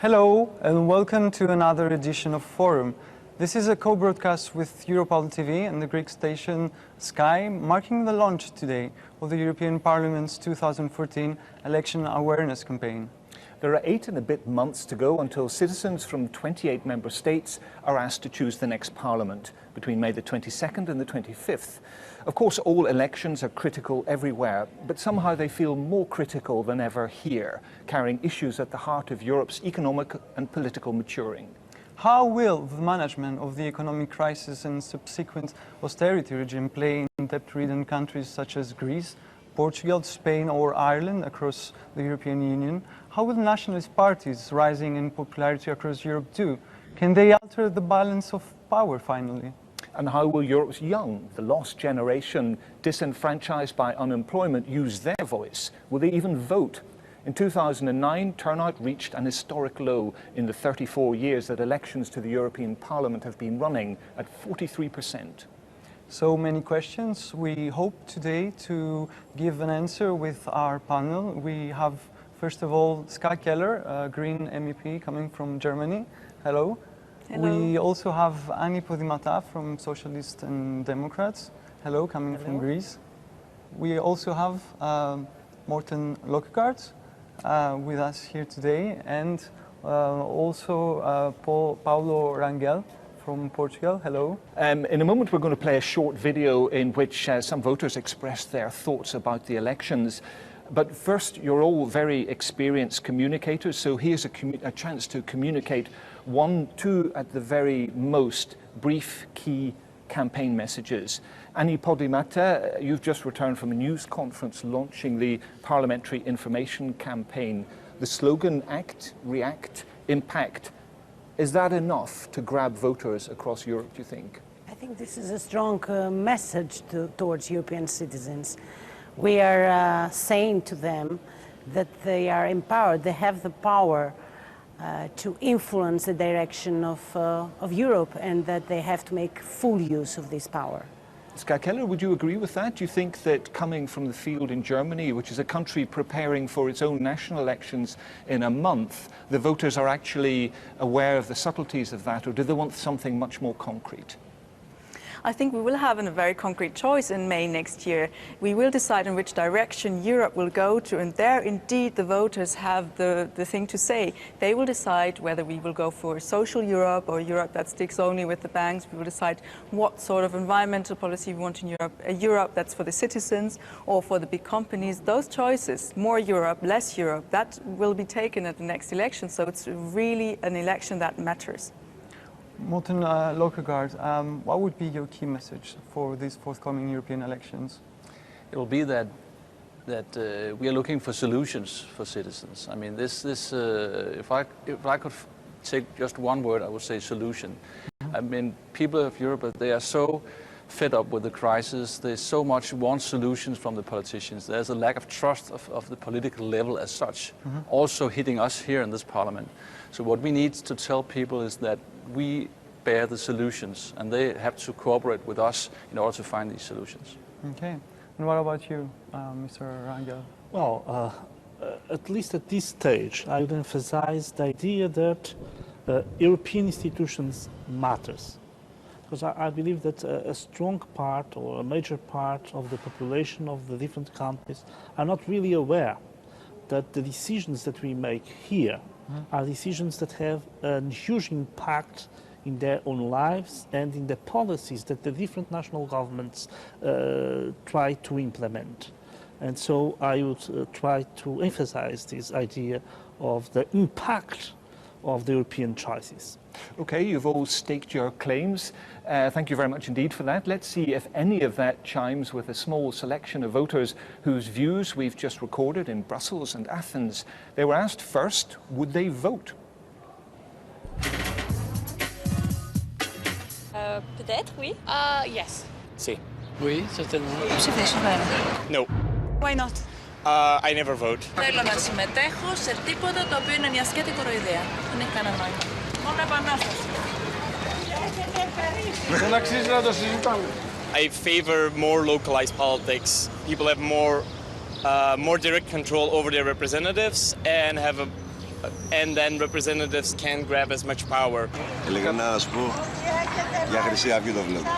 Hello and welcome to another edition of Forum. This is a co-broadcast with EuroparlTV and the Greek station Sky, marking the launch today of the European Parliament's 2014 election awareness campaign. There are 8 and a bit months to go until citizens from 28 member states are asked to choose the next parliament between May the 22nd and the 25th. Of course, all elections are critical everywhere, but somehow they feel more critical than ever here, carrying issues at the heart of Europe's economic and political maturing. How will the management of the economic crisis and subsequent austerity regime play in debt-ridden countries such as Greece, Portugal, Spain or Ireland across the European Union? How will nationalist parties rising in popularity across Europe do? Can they alter the balance of power finally? And how will Europe's young, the lost generation, disenfranchised by unemployment, use their voice? Will they even vote? In 2009, turnout reached an historic low in the 34 years that elections to the European Parliament have been running, at 43%. So many questions. We hope today to give an answer with our panel. We have, first of all, Ska Keller, a Green MEP coming from Germany. Hello. Hello. We also have Annie Podimata from Socialists and Democrats. Hello, coming from Greece. We also have Morten Lokkegaard with us here today, and also Paulo Rangel from Portugal. Hello. In a moment we're going to play a short video in which some voters express their thoughts about the elections. But first, you're all very experienced communicators, so here's a chance to communicate 1, 2 at the very most brief key campaign messages. Annie Podimata, you've just returned from a news conference launching the Parliamentary Information Campaign. The slogan, Act, React, Impact. Is that enough to grab voters across Europe, do you think? I think this is a strong message towards European citizens. We are saying to them that they are empowered, they have the power to influence the direction of Europe, and that they have to make full use of this power. Ska Keller, would you agree with that? Do you think that coming from the field in Germany, which is a country preparing for its own national elections in a month, the voters are actually aware of the subtleties of that, or do they want something much more concrete? I think we will have a very concrete choice in May next year. We will decide in which direction Europe will go to, and there indeed the voters have the thing to say. They will decide whether we will go for a social Europe or Europe that sticks only with the banks. We will decide what sort of environmental policy we want in Europe, a Europe that's for the citizens or for the big companies. Those choices, more Europe, less Europe, that will be taken at the next election. So it's really an election that matters. Morten Lokkegaard, what would be your key message for these forthcoming European elections? It will be that we are looking for solutions for citizens. I mean, if I could take just one word, I would say solution. I mean, people of Europe, they are so fed up with the crisis. They so much want solutions from the politicians. There's a lack of trust of the political level as such, also hitting us here in this parliament. So what we need to tell people is that we bear the solutions, and they have to cooperate with us in order to find these solutions. Okay. And what about you, Mr. Rangel? Well, at least at this stage, I would emphasize the idea that European institutions matters. Because I believe that a strong part or a major part of the population of the different countries are not really aware that the decisions that we make here are decisions that have a huge impact in their own lives and in the policies that the different national governments try to implement. And so I would try to emphasize this idea of the impact of the European choices. Okay, you've all staked your claims. Thank you very much indeed for that. Let's see if any of that chimes with a small selection of voters whose views we've just recorded in Brussels and Athens. They were asked first, would they vote? Peut-être, oui. Yes. Si. Oui, certainement. No. Why not? I never vote. Θέλω να συμμετέχω σε τίποτα το οποίο είναι μια σκέτη κοροϊδέα. Δεν έχει κανένα νόημα. Μόνο επανάσταση. Δεν αξίζει να το συζητάμε. I favor more localized politics. People have more direct control over their representatives and have a and then representatives can grab as much power. Έλεγα να σου πω, για Χρυσή Αυγή το βλέπω.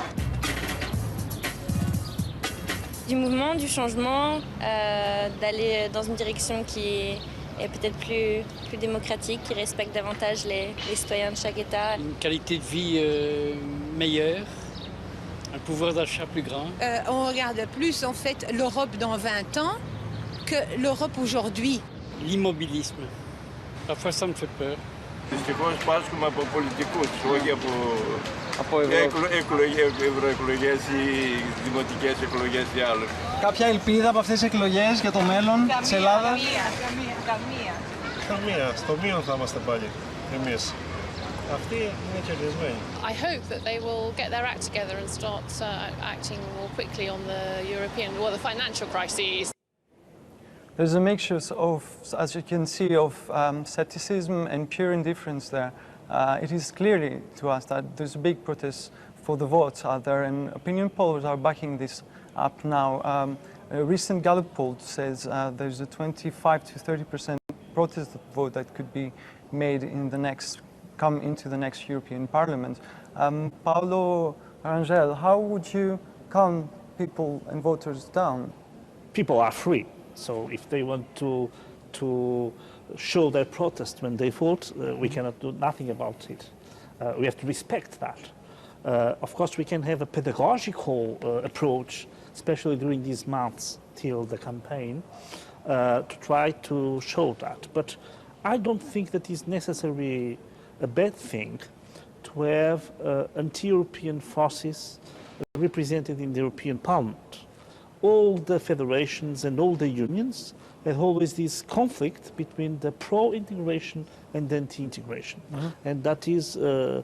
Du mouvement, du changement, d'aller dans une direction qui est peut-être plus démocratique, qui respecte davantage les citoyens de chaque État. Une qualité de vie meilleure, un pouvoir d'achat plus grand. On regarde plus en fait l'Europe dans 20 ans que l'Europe aujourd'hui. L'immobilisme. Parfois ça me fait peur. Δυστυχώς πάσχουμε από πολιτικούς, όχι από ευρωεκλογές ή δημοτικές εκλογές ή άλλες. Κάποια ελπίδα από αυτές τις εκλογές για το μέλλον της Ελλάδας? Καμία. Στο μείον θα είμαστε πάλι εμείς. Αυτοί είναι κερδισμένοι. I hope that they will get their act together and start acting more quickly on the European, well, the financial crises. There's a mixture of, as you can see, of scepticism and pure indifference there. It is clearly to us that there's a big protest for the votes out there, and opinion polls are backing this up now. A recent Gallup poll says there's a 25 to 30% protest vote that could be made in the come into the next European Parliament. Paolo Rangel, how would you calm people and voters down? People are free. So if they want to show their protest when they vote, we cannot do nothing about it. We have to respect that. Of course, we can have a pedagogical approach, especially during these months till the campaign, to try to show that. But I don't think that it's necessarily a bad thing to have anti-European forces represented in the European Parliament. All the federations and all the unions have always this conflict between the pro-integration and the anti-integration. And that is a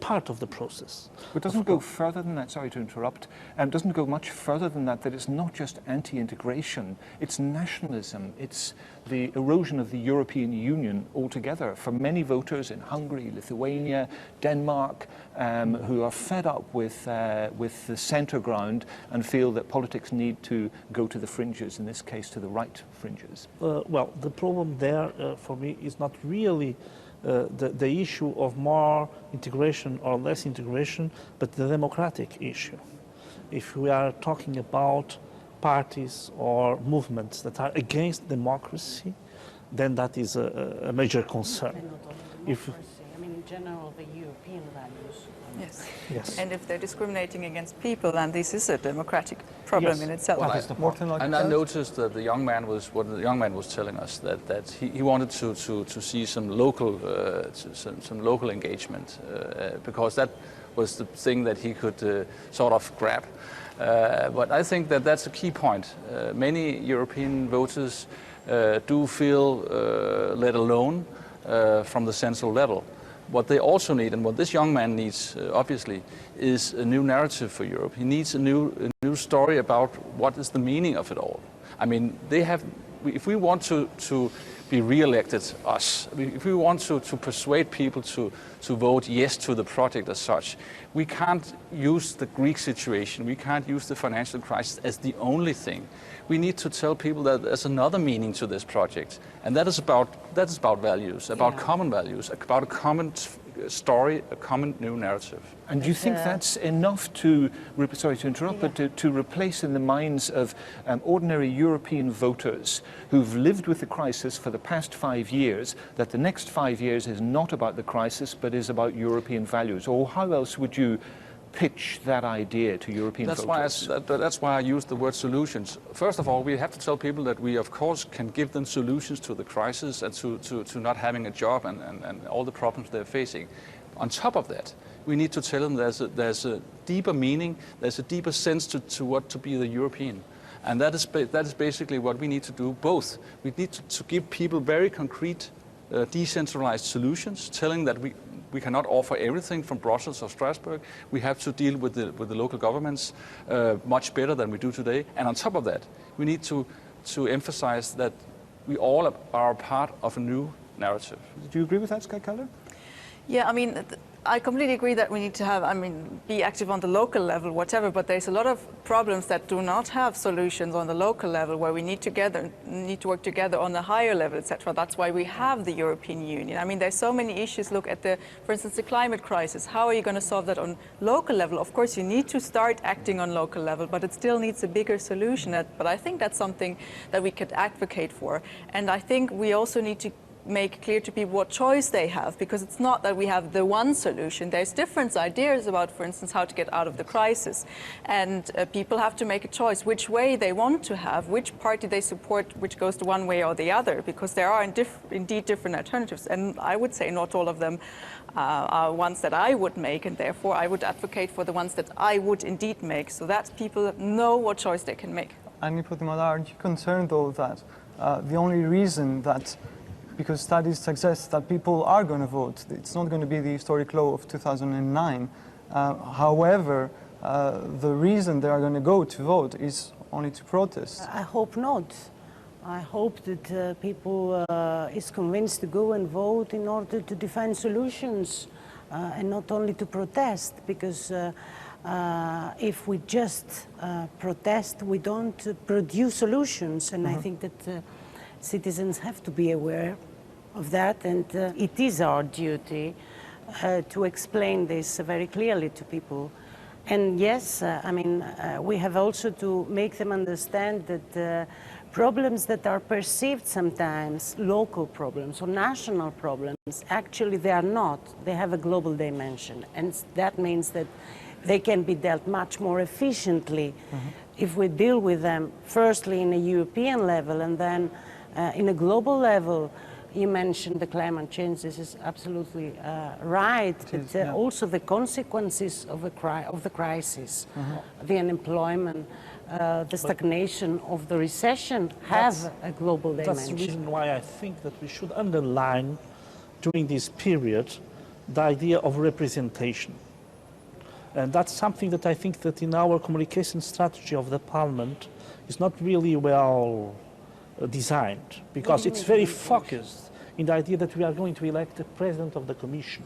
part of the process. But doesn't go further than that, sorry to interrupt, doesn't go much further than that it's not just anti-integration, it's nationalism, it's the erosion of the European Union altogether. For many voters in Hungary, Lithuania, Denmark, who are fed up with the centre ground and feel that politics need to go to the fringes, in this case to the right fringes. Well, the problem there for me is not really the issue of more integration or less integration, but the democratic issue. If we are talking about parties or movements that are against democracy, then that is a major concern. I mean, in general, the European values. Yes. Yes. And if they're discriminating against people, then this is a democratic problem in itself. And I noticed that the young man was telling us that he wanted to see some local engagement because that was the thing that he could sort of grab. But I think that that's a key point. Many European voters do feel let alone from the central level. What they also need, and what this young man needs, obviously, is a new narrative for Europe. He needs a new story about what is the meaning of it all. I mean, if we want to be re-elected, if we want to persuade people to vote yes to the project as such, we can't use the Greek situation, we can't use the financial crisis as the only thing. We need to tell people that there's another meaning to this project, and that is about values, about common values, about a common story, a common new narrative. And do you think that's enough to, sorry to interrupt, but to replace in the minds of ordinary European voters who've lived with the crisis for the past 5 years, that the next 5 years is not about the crisis, but is about European values? Or how else would you pitch that idea to European voters? That's why I use the word solutions. First of all, we have to tell people that we, of course, can give them solutions to the crisis and to not having a job and all the problems they're facing. On top of that, we need to tell them there's a deeper meaning, there's a deeper sense to what to be the European. And that is basically what we need to do both. We need to give people very concrete, decentralized solutions, telling that we cannot offer everything from Brussels or Strasbourg. We have to deal with the local governments much better than we do today. And on top of that, we need to emphasize that we all are a part of a new narrative. Do you agree with that, Sky Keller? Yeah, I mean, I completely agree that we need to have, be active on the local level, whatever, but there's a lot of problems that do not have solutions on the local level where we need to work together on a higher level, etc. That's why we have the European Union. I mean, there's so many issues. Look at for instance, the climate crisis. How are you going to solve that on local level? Of course, you need to start acting on local level, but it still needs a bigger solution. But I think that's something that we could advocate for. And I think we also need to make clear to people what choice they have, because it's not that we have the one solution. There's different ideas about, for instance, how to get out of the crisis. And people have to make a choice which way they want to have, which party they support, which goes to one way or the other, because there are indeed different alternatives. And I would say not all of them are ones that I would make, and therefore I would advocate for the ones that I would indeed make, so that people know what choice they can make. Annie Potimada, aren't you concerned though that the only reason that, because studies suggest that people are going to vote, it's not going to be the historic low of 2009. However, the reason they are going to go to vote is only to protest. I hope not. I hope that people is convinced to go and vote in order to define solutions and not only to protest, because if we just protest, we don't produce solutions. And I think that citizens have to be aware of that, and it is our duty to explain this very clearly to people. And yes, we have also to make them understand that problems that are perceived sometimes local problems or national problems, actually they are not. They have a global dimension, and that means that they can be dealt much more efficiently if we deal with them firstly in a European level and then in a global level. You mentioned the climate change. This is absolutely right. But also the consequences of the crisis, the unemployment, the stagnation of the recession have a global dimension. That's the reason why I think that we should underline during this period the idea of representation. And that's something that I think that in our communication strategy of the Parliament is not really well designed, because it's very focused in the idea that we are going to elect the President of the Commission.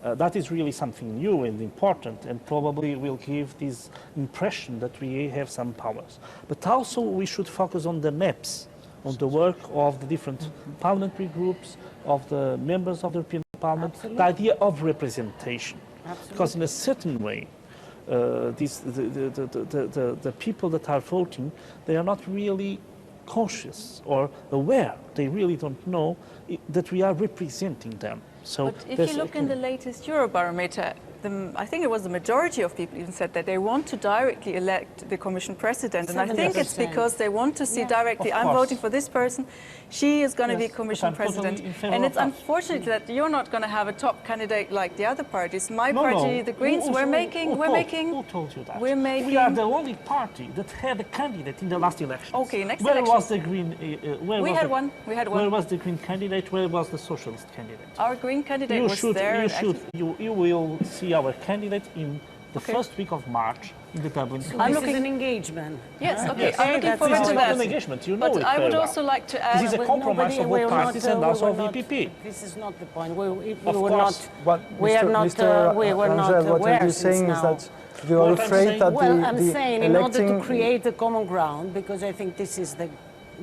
That is really something new and important, and probably will give this impression that we have some powers. But also we should focus on the MEPs, on the work of the different parliamentary groups, of the members of the European Parliament, the idea of representation. Because in a certain way, the people that are voting, they are not really conscious or aware, they really don't know that we are representing them. So but if you look in the latest Eurobarometer, I think it was the majority of people even said that they want to directly elect the Commission President. And I think it's because they want to see directly, I'm voting for this person, she is going to be Commission President. And it's unfortunate that you're not going to have a top candidate like the other parties. My party, the Greens, Who told you that? We are the only party that had a candidate in the last elections. Okay, next Where election. was the Green? We had one. Where was the Green candidate? Where was the Socialist candidate? Our Green candidate was there. You will see our candidate in the first week of March in the Dublin. So this is an engagement. Yes, okay. I'm looking forward to that. This is not an engagement, you know it. But I would also like to add... This is a compromise of both parties and also of the EPP. This is not the point. What you're saying is that you are afraid that I'm saying in order to create a common ground, because I think this is the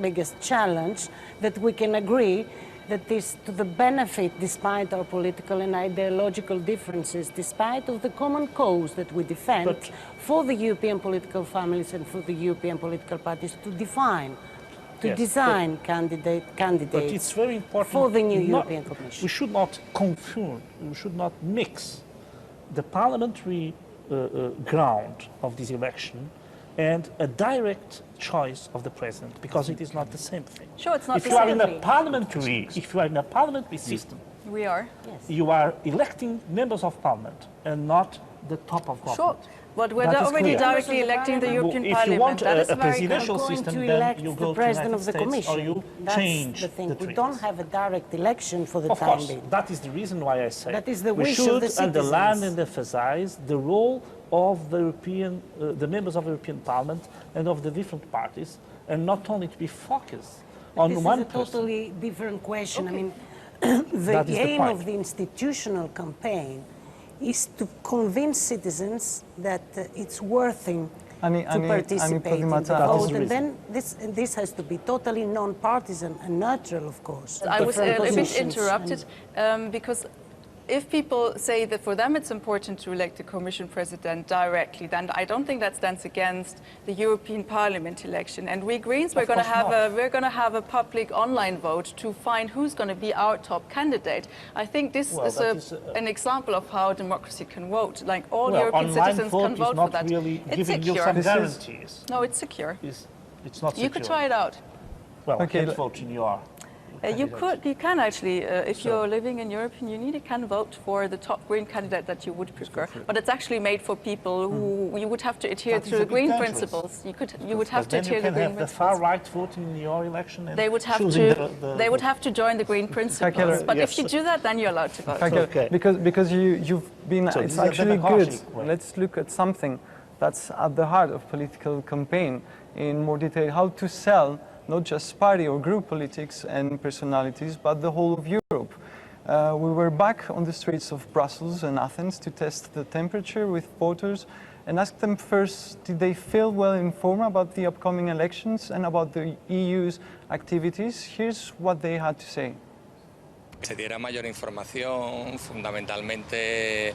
biggest challenge, that we can agree that this, to the benefit, despite our political and ideological differences, despite of the common cause that we defend, for the European political families and for the European political parties to define, to design candidates but it's very important for the new European Commission. We should not confuse, we should not mix the parliamentary ground of this election and a direct choice of the president, because it is not the same thing. Sure, it's not if the you are same in a parliamentary, if you are in a parliamentary system, we are. Yes. You are electing members of parliament and not the top of government. Sure. But we're already directly electing the European Parliament. If you want a presidential system, then you go to the United States or you change the treaties. We don't have a direct election for the time being. That is the reason why I say that is the we wish should of the citizens. underline and emphasize the role of the the members of the European Parliament and of the different parties, and not only to be focused on one person. This is a totally different question. Okay. I mean, The aim of the institutional campaign is to convince citizens that it's worth to participate in the vote, and then this has to be totally non-partisan and neutral, of course. I was a bit interrupted because if people say that for them it's important to elect the Commission President directly, then I don't think that stands against the European Parliament election. And we Greens, we're going to have a public online vote to find who's going to be our top candidate. I think this is an example of how democracy can vote. Like all European citizens can vote for that. Really it's giving secure. You some guarantees. No, it's secure. It's not secure. You could try it out. Well, okay. I can't vote in your. You can actually, if you're living in European Union, you can vote for the top Green candidate that you would prefer. But it's actually made for people who you would have to adhere to the Green principles. You would have to adhere to the Green principles. The far right voting in your election. And they would have to join the Green principles. But if you do that, then you're allowed to vote. Okay. Because you've been. It's actually good. Let's look at something that's at the heart of political campaign in more detail. How to sell not just party or group politics and personalities, but the whole of Europe. We were back on the streets of Brussels and Athens to test the temperature with voters and ask them first, did they feel well informed about the upcoming elections and about the EU's activities? Here's what they had to say. Se diera mayor información, fundamentalmente,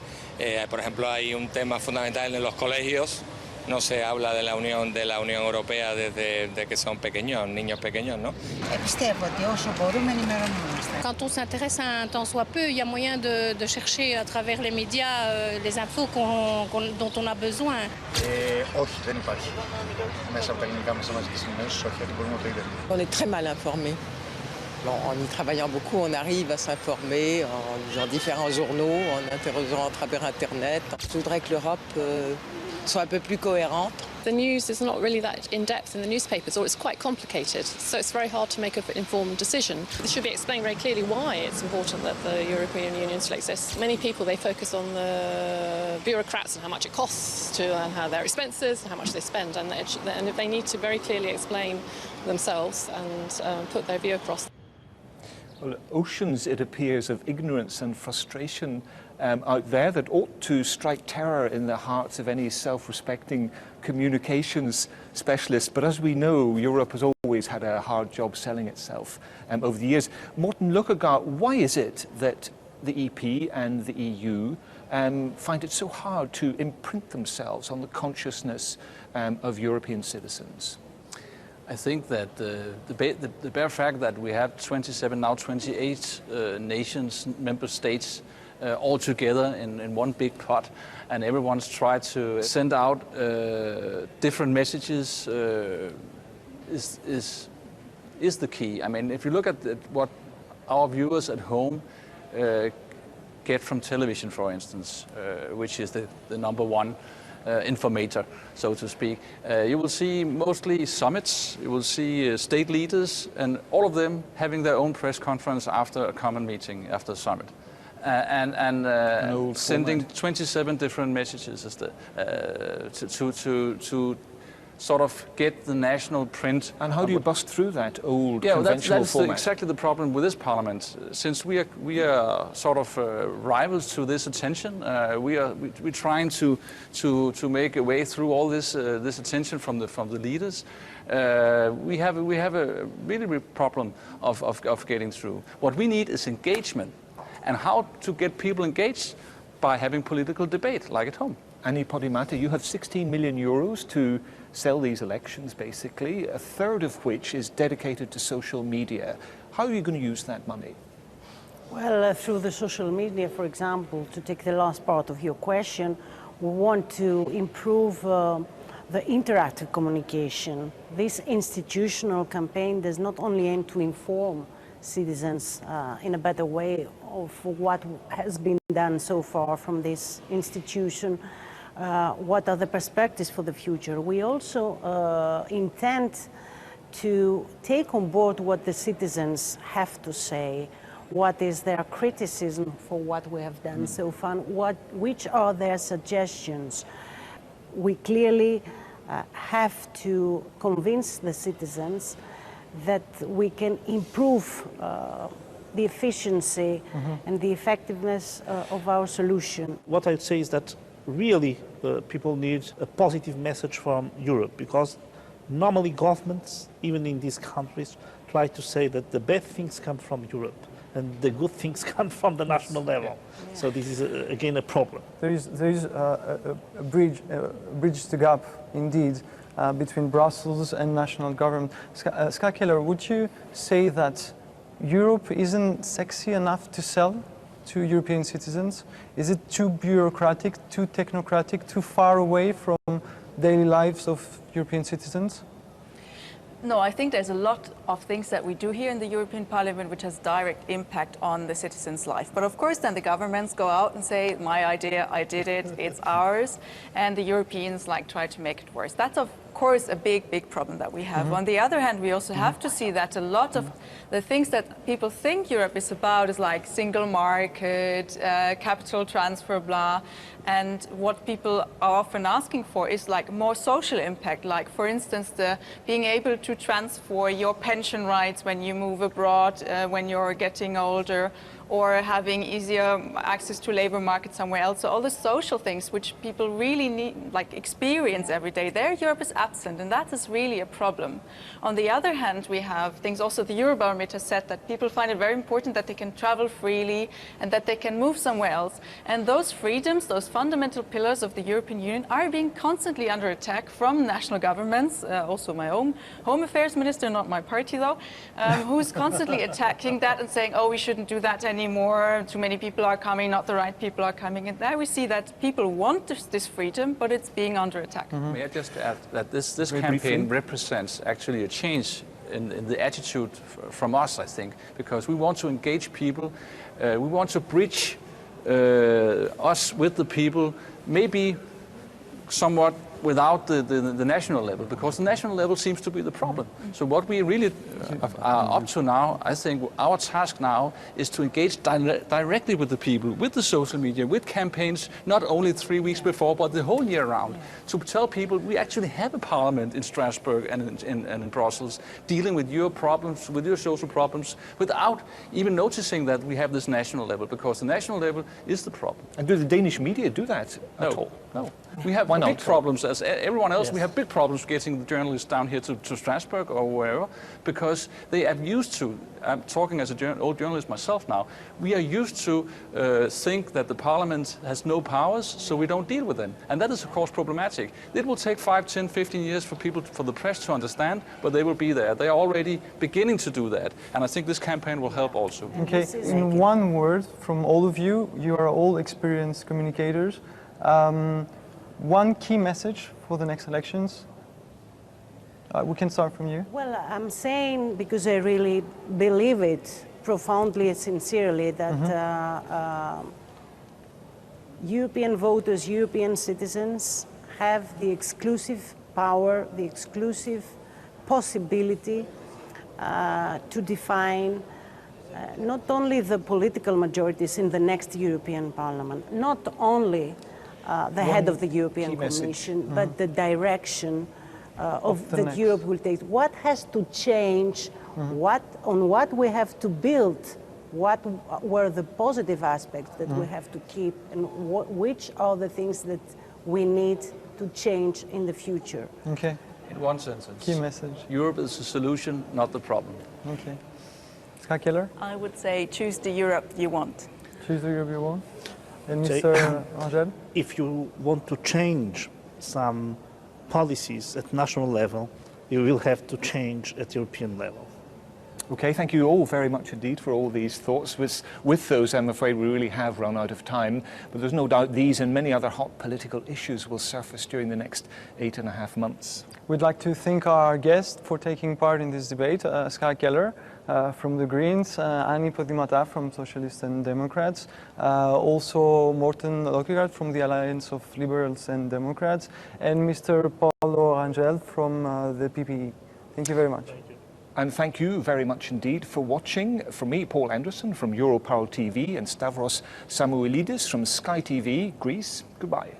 por ejemplo, hay un tema fundamental en los colegios. No se habla de la Unión Europea desde que son pequeños, niños pequeños, ¿no? Quand on s'intéresse un tant soit peu, il y a moyen de chercher à travers les médias les infos dont on a besoin. Όχι, δεν υπάρχει. Μέσα από τα ελληνικά μέσα μαζικής ενημέρωσης, όχι, γιατί μπορούμε να το είδαμε. On est très mal informé. Bon, en y travaillant beaucoup, on arrive à s'informer en lisant différents journaux, en interrogeant à travers Internet. Je voudrais que l'Europe soit un peu plus cohérente. The news is not really that in-depth in the newspapers, or it's quite complicated, so it's very hard to make an informed decision. It should be explained very clearly why it's important that the European Union still exists. Many people, they focus on the bureaucrats and how much it costs and how they're expenses and how much they spend, and they need to very clearly explain themselves and put their view across. Well, oceans, it appears, of ignorance and frustration out there that ought to strike terror in the hearts of any self-respecting communications specialist. But as we know, Europe has always had a hard job selling itself over the years. Morten Løkkegaard, why is it that the EP and the EU find it so hard to imprint themselves on the consciousness of European citizens? I think that the bare fact that we have 27, now 28 nations, member states, all together in one big pot, and everyone's tried to send out different messages is the key. I mean, if you look at what our viewers at home get from television, for instance, which is the number one informator, so to speak. You will see mostly summits, you will see state leaders, and all of them having their own press conference after a common meeting, after a summit. And sending 27 different messages to sort of get the national print. And how do you bust through that old conventional format? That's exactly the problem with this parliament. Since we are sort of rivals to this attention, we're trying to make a way through all this attention from the leaders. We have a really big problem of getting through. What we need is engagement, and how to get people engaged by having political debate, like at home. Anni Podimata, you have 16 million euros to sell these elections, basically, a third of which is dedicated to social media. How are you going to use that money? Well, through the social media, for example, to take the last part of your question, we want to improve the interactive communication. This institutional campaign does not only aim to inform citizens in a better way of what has been done so far from this institution, what are the perspectives for the future. We also intend to take on board what the citizens have to say, what is their criticism for what we have done so far, which are their suggestions. We clearly have to convince the citizens that we can improve the efficiency and the effectiveness of our solution. What I'd say is that really people need a positive message from Europe, because normally governments, even in these countries, try to say that the bad things come from Europe and the good things come from the national level. Yeah. So this is again a problem. There is a bridge to gap indeed between Brussels and national government. Ska Keller, would you say that Europe isn't sexy enough to sell to European citizens? Is it too bureaucratic, too technocratic, too far away from daily lives of European citizens? No, I think there's a lot of things that we do here in the European Parliament which has direct impact on the citizens' life. But of course then the governments go out and say, my idea, I did it, it's ours, and the Europeans try to make it worse. That's of course a big problem that we have. On the other hand, we also have to see that a lot of the things that people think Europe is about is like single market, capital transfer, blah. And what people are often asking for is more social impact, like for instance being able to transfer your pension rights when you move abroad, when you're getting older, or having easier access to labor market somewhere else. So all the social things which people really need, experience every day, there Europe is absent, and that is really a problem. On the other hand, we have things also, the Eurobarometer said that people find it very important that they can travel freely and that they can move somewhere else. And those freedoms, those fundamental pillars of the European Union are being constantly under attack from national governments, also my own Home Affairs Minister, not my party though, who's constantly attacking that and saying, oh, we shouldn't do that anymore, too many people are coming, not the right people are coming. And there we see that people want this freedom, but it's being under attack. May I just add that this campaign represents actually a change in the attitude from us, I think, because we want to engage people, we want to bridge us with the people, maybe somewhat without the national level, because the national level seems to be the problem. So what we really are up to now, I think our task now is to engage directly with the people, with the social media, with campaigns, not only 3 weeks before, but the whole year round, to tell people we actually have a parliament in Strasbourg and in Brussels dealing with your problems, with your social problems, without even noticing that we have this national level, because the national level is the problem. And do the Danish media do that at all? No. We have big problems, as everyone else, we have big problems getting the journalists down here to Strasbourg or wherever, because they are used to, I'm talking as an old journalist myself now, we are used to think that the parliament has no powers, so we don't deal with them. And that is of course problematic. It will take 5, 10, 15 years for the press to understand, but they will be there. They are already beginning to do that. And I think this campaign will help also. Okay, in one word from all of you, you are all experienced communicators. One key message for the next elections? We can start from you. Well, I'm saying, because I really believe it profoundly and sincerely, that European voters, European citizens have the exclusive power, the exclusive possibility to define not only the political majorities in the next European Parliament, not only the head of the European Commission, but the direction that Europe will take. What has to change, on what we have to build, what were the positive aspects that we have to keep, and which are the things that we need to change in the future. Okay. In one sentence. Key message. Europe is the solution, not the problem. Okay. Ska Keller? I would say choose the Europe you want. Choose the Europe you want. And Mr. Angel? If you want to change some policies at national level, you will have to change at European level. Okay, thank you all very much indeed for all these thoughts. With those, I'm afraid we really have run out of time, but there's no doubt these and many other hot political issues will surface during the next 8.5 months. We'd like to thank our guests for taking part in this debate, Ska Keller from the Greens, Annie Podimata from Socialists and Democrats, also Morten Løkkegaard from the Alliance of Liberals and Democrats, and Mr. Paulo Rangel from the PPE. Thank you very much. Thank you. And thank you very much indeed for watching. From me, Paul Anderson from EuroparlTV, and Stavros Samuilidis from Sky TV, Greece. Goodbye.